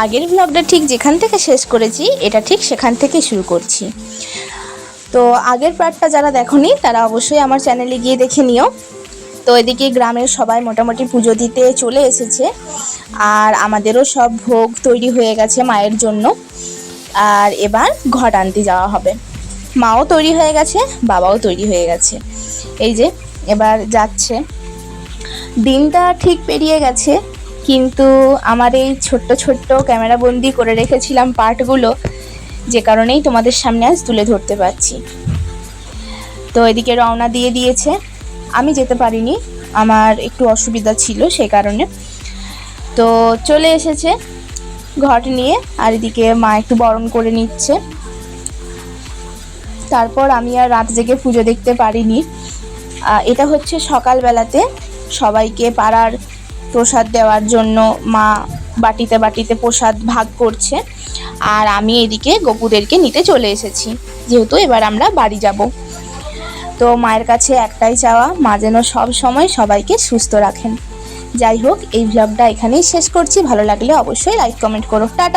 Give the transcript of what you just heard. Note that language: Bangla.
আগের ব্লগটা ঠিক যেখান থেকে শেষ করেছি এটা ঠিক সেখান থেকে শুরু করছি। তো আগের পার্টটা যারা দেখোনি তারা অবশ্যই আমার চ্যানেলে গিয়ে দেখে নিও। তো এদিকে গ্রামের সবাই মোটামুটি পুজো দিতে চলে এসেছে, আর আমাদেরও সব ভোগ তৈরি হয়ে গেছে মায়ের জন্য। আর এবার ঘট আনতে যাওয়া হবে। মাও তৈরি হয়ে গেছে, বাবাও তৈরি হয়ে গেছে। এই যে এবার যাচ্ছে। দিনটা ঠিক পেরিয়ে গেছে, কিন্তু আমার এই ছোট্ট ছোট্ট ক্যামেরাবন্দি করে রেখেছিলাম পার্টগুলো, যে কারণেই তোমাদের সামনে আজ তুলে ধরতে পারছি। তো এদিকে রওনা দিয়ে দিয়েছে, আমি যেতে পারিনি, আমার একটু অসুবিধা ছিল সেই কারণে। তো চলে এসেছে ঘট নিয়ে, আর এদিকে মা একটু বরণ করে নিচ্ছে। তারপর আমি আর রাত জেগে পুজো দেখতে পারিনি। এটা হচ্ছে সকালবেলাতে সবাইকে পাড়ার প্রসাদ দেওয়ার জন্য মা বাটিতে বাটিতে প্রসাদ ভাগ করছে, আর আমি এদিকে গপুদেরকে নিতে চলে এসেছি, যেহেতু এবার আমরা বাড়ি যাব। তো মায়ের কাছে একটাই চাওয়া, মা যেন সব সময় সবাইকে সুস্থ রাখেন। যাই হোক, এই ব্লগটা এখানেই শেষ করছি। ভালো লাগলে অবশ্যই লাইক কমেন্ট করো। টাটা।